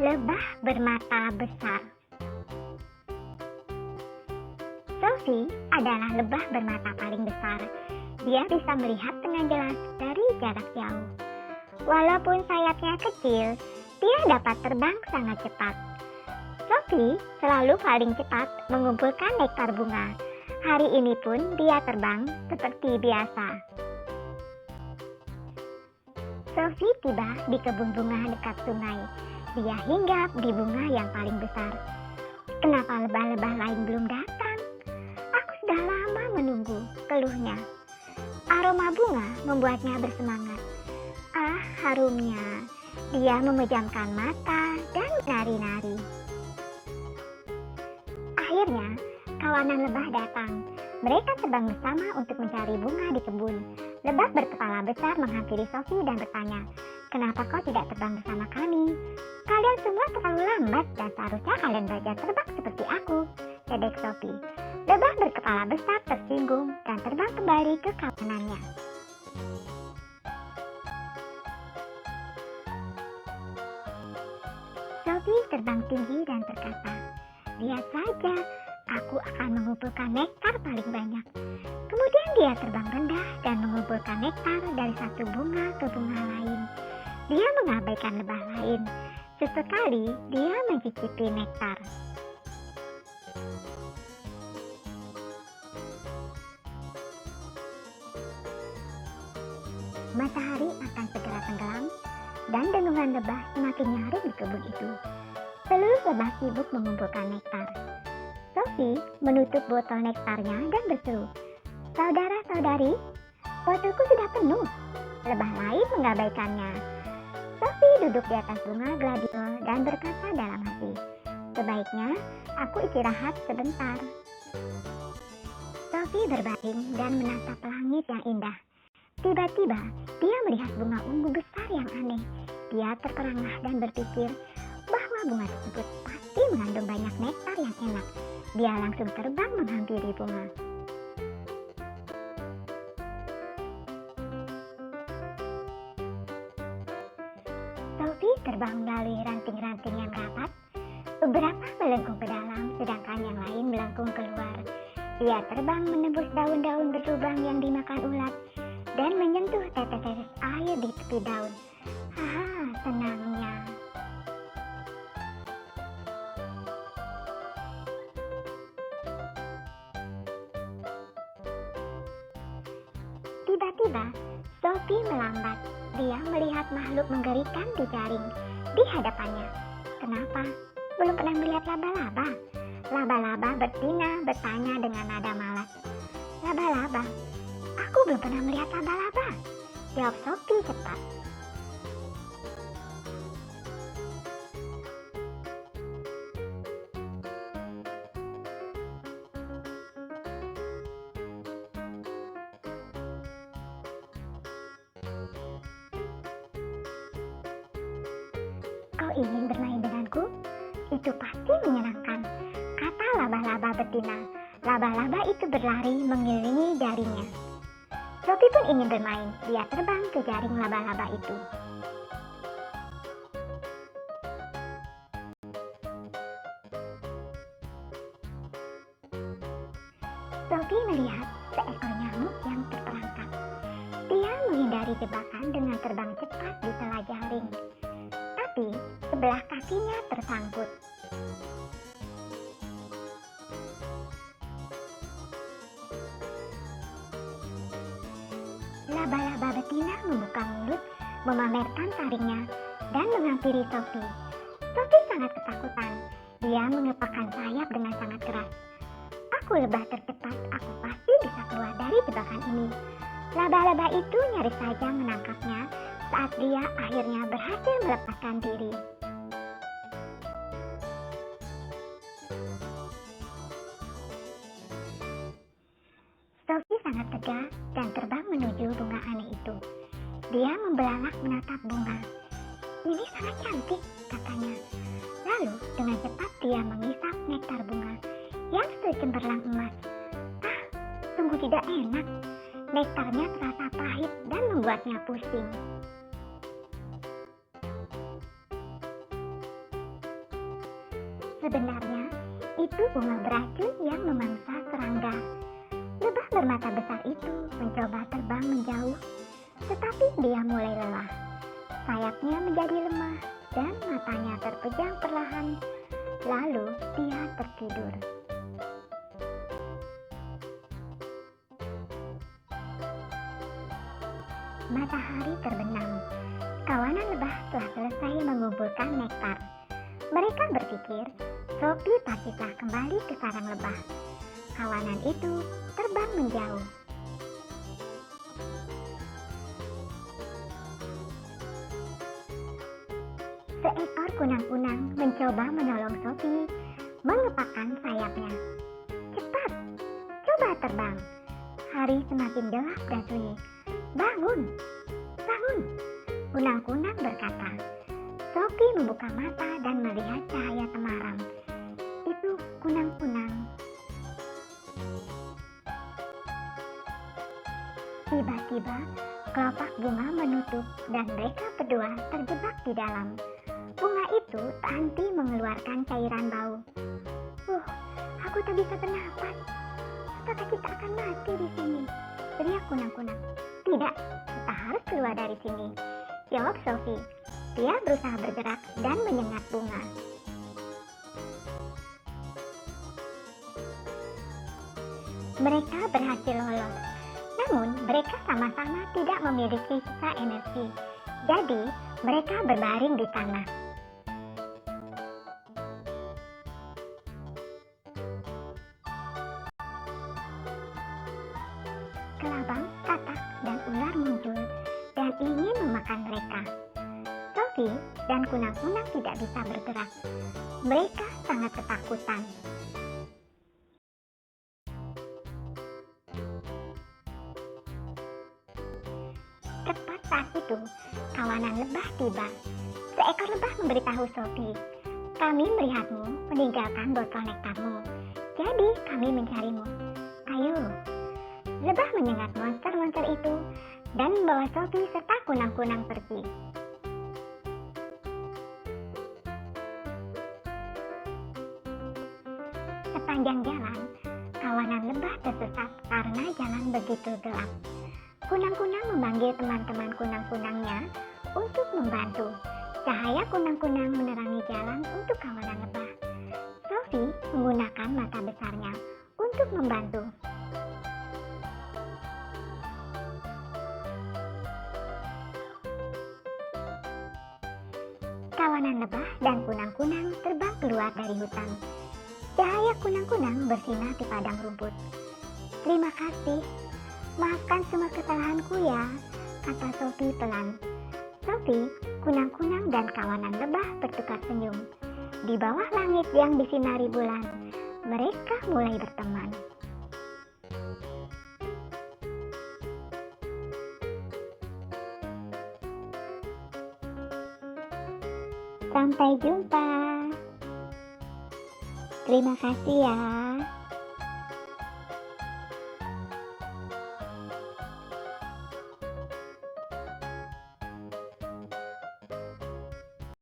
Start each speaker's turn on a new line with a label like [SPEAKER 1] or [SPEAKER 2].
[SPEAKER 1] Lebah bermata besar. Sophie adalah lebah bermata paling besar. Dia bisa melihat dengan jelas dari jarak jauh. Walaupun sayapnya kecil, dia dapat terbang sangat cepat. Sophie selalu paling cepat mengumpulkan nektar bunga. Hari ini pun dia terbang seperti biasa. Sophie tiba di kebun bunga dekat sungai. Dia hinggap di bunga yang paling besar. Kenapa lebah-lebah lain belum datang? Aku sudah lama menunggu, keluhnya. Aroma bunga membuatnya bersemangat. Ah, harumnya. Dia memejamkan mata dan menari-nari. Akhirnya, kawanan lebah datang. Mereka terbang bersama untuk mencari bunga di kebun. Lebah berkepala besar menghampiri Sophie dan bertanya, "Kenapa kau tidak terbang bersama kami? Kalian semua terlalu lambat dan seharusnya kalian belajar terbang seperti aku," dedek Sophie. Lebah berkepala besar tersinggung dan terbang kembali ke kawanannya. Sophie terbang tinggi dan berkata, "Lihat saja, aku akan mengumpulkan nektar paling banyak." Kemudian dia terbang rendah dan mengumpulkan nektar dari satu bunga ke bunga lain. Dia mengabaikan lebah lain. Sesekali dia mencicipi nektar. Matahari akan segera tenggelam dan dengungan lebah semakin nyaring di kebun itu. Seluruh lebah sibuk mengumpulkan nektar. Sophie menutup botol nektarnya dan berseru, "Saudara-saudari, botolku sudah penuh." Lebah lain mengabaikannya. Sophie duduk di atas bunga gladiol dan berkata dalam hati, "Sebaiknya aku istirahat sebentar." Sophie berbaring dan menatap langit yang indah. Tiba-tiba, dia melihat bunga ungu besar yang aneh. Dia terperangah dan berpikir bahwa bunga tersebut pasti mengandung banyak nektar yang enak. Dia langsung terbang menghampiri bunga. Sophie terbang melalui ranting-ranting yang rapat. Beberapa melengkung ke dalam, sedangkan yang lain melengkung keluar. Dia terbang menembus daun-daun berlubang yang dimakan ulat dan menyentuh tetes-tetes air di tepi daun. Haha, senangnya. Tiba-tiba, Sophie melambat. Dia melihat makhluk mengerikan di jaring di hadapannya. Kenapa? Belum pernah melihat laba-laba? Laba-laba betina bertanya dengan nada malas. "Laba-laba? Aku belum pernah melihat laba-laba," jawab Sophie cepat. "Kau ingin bermain denganku? Itu pasti menyenangkan," kata laba-laba betina. Laba-laba itu berlari mengelilingi jaringnya. Sophie pun ingin bermain. Dia terbang ke jaring laba-laba itu. Sophie melihat seekor nyamuk yang terperangkap. Dia menghindari jebakan dengan terbang cepat di sela jaring. Tapi sebelah kakinya tersangkut. Laba-laba betina membuka mulut, memamerkan taringnya, dan menghampiri Sophie. Sophie sangat ketakutan. Dia mengepakkan sayap dengan sangat keras. "Aku lebah tercepat, aku pasti bisa keluar dari jebakan ini." Laba-laba itu nyaris saja menangkapnya saat dia akhirnya berhasil melepaskan diri. Sophie sangat tegar dan terbang menuju bunga aneh itu. Dia membelalak menatap bunga. "Ini sangat cantik," katanya. Lalu dengan cepat dia mengisap nektar bunga yang secemerlang emas. Ah, sungguh tidak enak. Nektarnya terasa pahit dan membuatnya pusing. Sebenarnya, itu bunga beracun yang memangsa serangga. Lebah bermata besar itu mencoba terbang menjauh, tetapi dia mulai lelah. Sayapnya menjadi lemah dan matanya terpejam perlahan. Lalu dia tertidur. Matahari terbenam. Kawanan lebah telah selesai mengumpulkan nektar. Mereka berpikir, Sophie pasti telah kembali ke sarang lebah. Kawanan itu terbang menjauh. Seekor kunang-kunang mencoba menolong Sophie mengepakkan sayapnya. Cepat, coba terbang. Hari semakin gelap dan sunyi. Bangun, bangun, kunang-kunang berkata. Sophie membuka mata dan melihat cahaya temaram. Itu kunang-kunang. Tiba-tiba, kelopak bunga menutup dan mereka berdua terjebak di dalam. Bunga itu tak henti mengeluarkan cairan bau. Aku tak bisa bernapas. Apakah kita akan mati di sini? Teriak kunang-kunang. Tidak, kita harus keluar dari sini, jawab Sophie. Dia berusaha bergerak dan menyengat bunga. Mereka berhasil lolos. Namun, mereka sama-sama tidak memiliki sisa energi. Jadi, mereka berbaring di tanah. Kelabang, katak, dan ular muncul dan ingin memakan mereka. Sophie dan kunang-kunang tidak bisa bergerak. Mereka sangat ketakutan. Tepat saat itu, kawanan lebah tiba. Seekor lebah memberitahu Sophie, "Kami melihatmu meninggalkan botol nektarmu. Jadi kami mencarimu. Ayo." Lebah menyengat monster-monster itu dan membawa Sophie serta kunang-kunang pergi. Sepanjang jalan, kawanan lebah tersesat karena jalan begitu gelap. Kunang-kunang memanggil teman-teman kunang-kunangnya untuk membantu. Cahaya kunang-kunang menerangi jalan untuk kawanan lebah. Sophie menggunakan mata besarnya untuk membantu. Kawanan lebah dan kunang-kunang terbang keluar dari hutan. Cahaya kunang-kunang bersinar di padang rumput. "Terima kasih. Maafkan semua kesalahanku ya," kata Sophie pelan. Sophie, kunang-kunang dan kawanan lebah bertukar senyum. Di bawah langit yang disinari bulan, mereka mulai berteman. Sampai jumpa. Terima kasih ya.